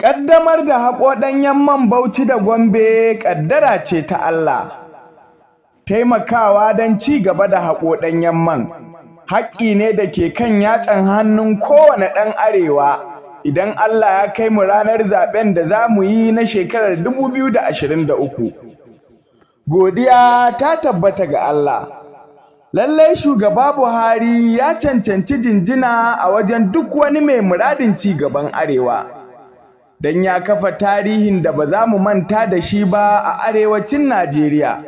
Ƙaddamar da haƙo ɗanyen man Bauchi da Gombe ƙaddara ce ta Allah. Taimakawa don ci gaba da haƙo ɗanyen man haƙƙi ne da ke kan yatsan hannun kowane ɗan Arewa idan Allah ya kai mu ranar zaɓen da za mu yi na shekarar 2023. Godiya ta tabbata ga Allah. Lallai Shugaba Buhari ya cancanci jinjina a wajen duk wani mai muradin ci gaban Arewa. Don ya kafa tarihin da ba za mu manta da shi ba a arewacin Najeriya.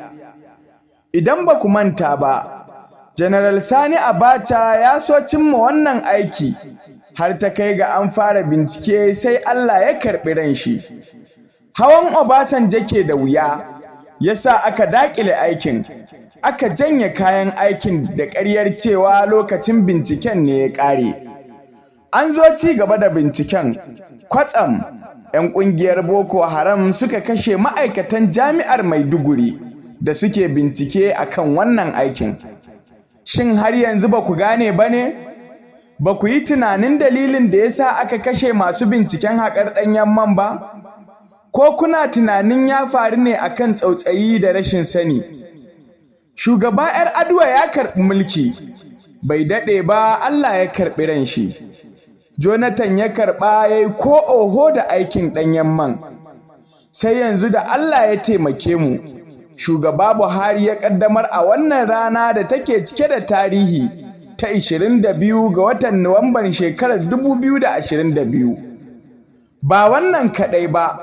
Idan ba ku manta ba, General Sani Abacha ya so cimma wannan aiki har ta kai ga an fara bincike sai Allah ya karɓi ran shi. Hawan Obasanjo ke da wuya, yasa aka daƙile aikin, aka janye kayan aikin da ƙaryar cewa lokacin binciken ne ya ƙare. An zo ci gaba da binciken, kwatsam 'yan ƙungiyar Boko Haram suka kashe ma'aikatan jami'ar Maiduguri da suke bincike akan wannan aikin. Shin har yanzu ba ku gane ba ne? Ba ku yi tunanin dalilin da ya sa aka kashe masu binciken haƙar ɗanyen man ba? Ko kuna tunanin ya faru ne akan tsautsayi da rashin sani? Shugaba Yar'adua ya karɓi mulki, bai daɗe ba Allah ya karɓi ran shi. Jonathan ya karɓa ya yi ko oho da aikin ɗanyen man. Sai yanzu da Allah ya taimake mu, Shugaba Buhari ya ƙaddamar a wannan rana da take cike da tarihi ta 22 ga watan Nuwamban shekarar 2022. Ba wannan kaɗai ba,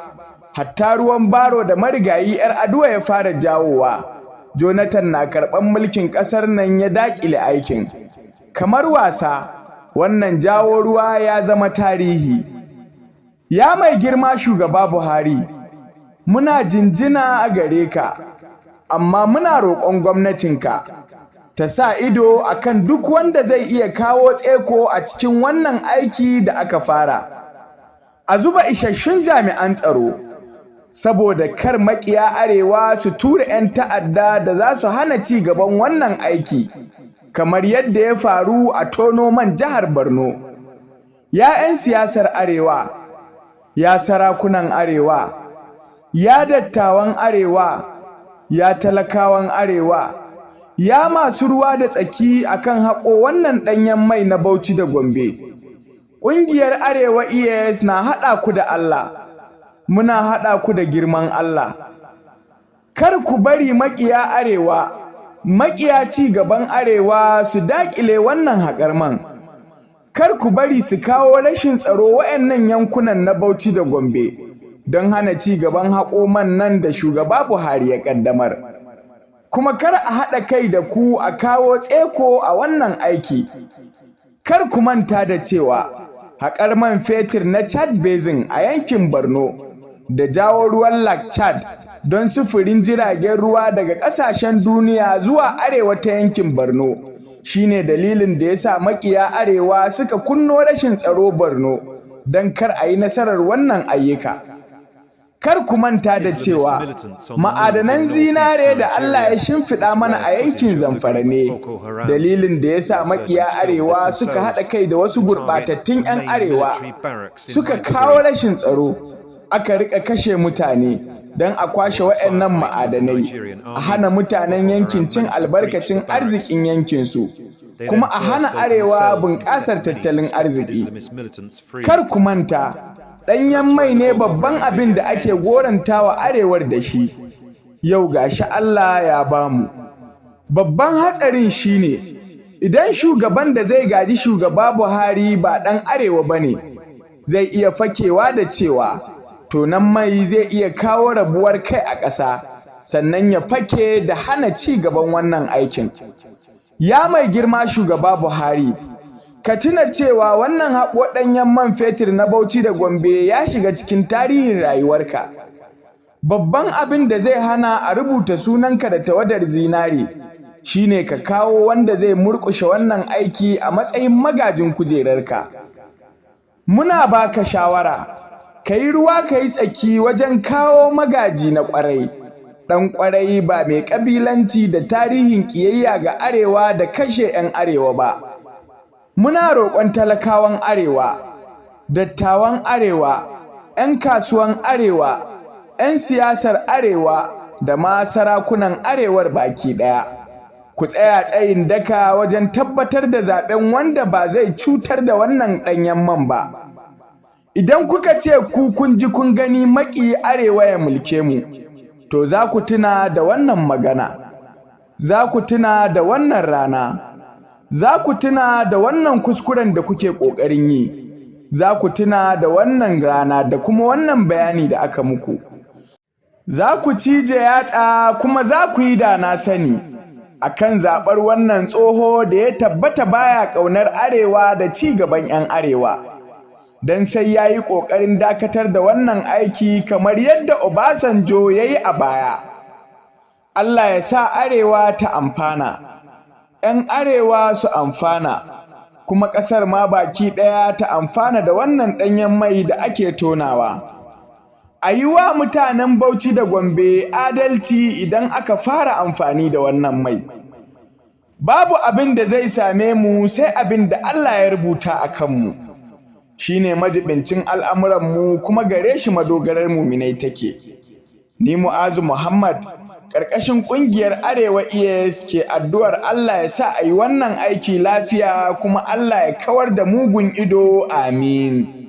hatta ruwan baro da marigayi Yar'adua ya fara jawowa. Jonathan na karɓan mulkin ƙasar nan ya daƙile aikin. Kamar wasa, wannan jawo ruwa ya zama tarihi. Ya mai girma Shugaba Buhari, muna jinjina a gare ka, amma muna roƙon gwamnatinka ta sa ido akan duk wanda zai iya kawo tseko a cikin wannan aiki da aka fara. A zuba isasshun jami'an tsaro, saboda kar maƙiya Arewa su tura 'yan ta'adda da za su hana ci gaban wannan aiki, kamar yadda ya faru a tono man jihar Borno. Ya 'yan siyasar Arewa, ya sarakunan Arewa, ya dattawan Arewa, ya talakawan Arewa, ya masu ruwa da tsaki akan haƙo wannan ɗanyen mai na Bauchi da Gombe. Ƙungiyar Arewa EAS na haɗa ku da Allah, muna haɗa ku da girman Allah. Kar ku bari maƙiya Arewa, maƙiya ci gaban Arewa su daƙile wannan haƙar man. Kar ku bari su kawo rashin tsaro waɗannan yankunan na Bauchi da Gombe don hana ci gaban haƙo man nan da Shugaba Buhari ya ƙaddamar. Kuma kar a haɗa kai da ku a kawo tseko a wannan aiki. Kar ku manta da cewa haƙar man fetur na Chad Basin a yankin Borno da jawo ruwan Lake Chad don sufurin jiragen ruwa daga ƙasashen duniya zuwa arewa ta yankin Borno shine dalilin da ya sa maƙiya Arewa suka kunno rashin tsaro Borno don kar a yi nasarar wannan ayyuka. Kar ku manta da cewa ma'adanan zinare da Allah ya shimfiɗa mana a yankin Zamfara ne dalilin da ya sa maƙiya Arewa suka haɗa kai da wasu gurɓatattun 'yan Arewa suka kawo rashin tsaro, aka riƙa kashe mutane don a kwashe waɗannan ma'adanai, a hana mutanen yankin cin albarkacin arzikin yankinsu, kuma a hana Arewa bunƙasar tattalin arziki. Kar ku manta, ɗanyen mai ne babban abin da ake gorantawa Arewar da shi. Yau gashi Allah ya bamu. Babban hatsarin shine, idan shugaban da zai gaji Shugaba Buhari ba ɗan Arewa ba ne, zai iya fakewa da cewa tonon mai zai iya kawo rabuwar kai a ƙasa, sannan ya fake da hana ci gaban wannan aikin. Ya mai girma Shugaba Buhari, ka tuna cewa wannan haƙo ɗanyen man fetur na Bauchi da Gombe ya shiga cikin tarihin rayuwarka. Babban abin da zai hana a rubuta sunanka da tawadar zinare shine ka kawo wanda zai murƙushe wannan aiki a matsayin magajin kujerarka. Muna baka shawara, ka yi ruwa ka yi tsaki wajen kawo magaji na ƙwarai. Ɗan ƙwarai ba mai ƙabilanci da tarihin ƙiyayya ga Arewa da kashe 'yan Arewa ba. Muna roƙon talakawan Arewa, dattawan Arewa, 'yan kasuwan Arewa, 'yan siyasar Arewa da ma sarakunan Arewar baki ɗaya. Ku tsaya tsayin daka wajen tabbatar da zaɓen wanda ba zai cutar da wannan ɗanyen man ba. Idan kuka ce ku kun ji kun gani maƙiyi Arewa ya mulke mu, to za ku tuna da wannan magana, za ku tuna da wannan rana, za ku tuna da wannan kuskuren da kuke ƙoƙarin yi, za ku tuna da wannan rana da kuma wannan bayani da aka muku. Za ku cije yatsa kuma za ku yi da na sani akan zaɓar wannan tsoho da ya tabbata baya ƙaunar Arewa da ci gaban 'yan Arewa. Don sai ya yi ƙoƙarin dakatar da wannan aiki kamar yadda Obasanjo ya yi a baya. Allah ya sa Arewa ta amfana, 'yan Arewa su amfana, kuma ƙasar ma baki ɗaya ta amfana da wannan ɗanyen mai da ake tonawa. A yi wa mutanen Bauchi da Gombe adalci idan aka fara amfani da wannan mai. Babu abin da zai same mu sai abin da Allah ya rubuta a kanmu. Shi ne majibincin al'amuranmu kuma gare shi madogarar muminai take. Ni Mu'azu Muhammad, ƙarƙashin ƙungiyar Arewa ES ke addu'ar Allah ya sa a yi wannan aiki lafiya kuma Allah ya kawar da mugun ido, amin.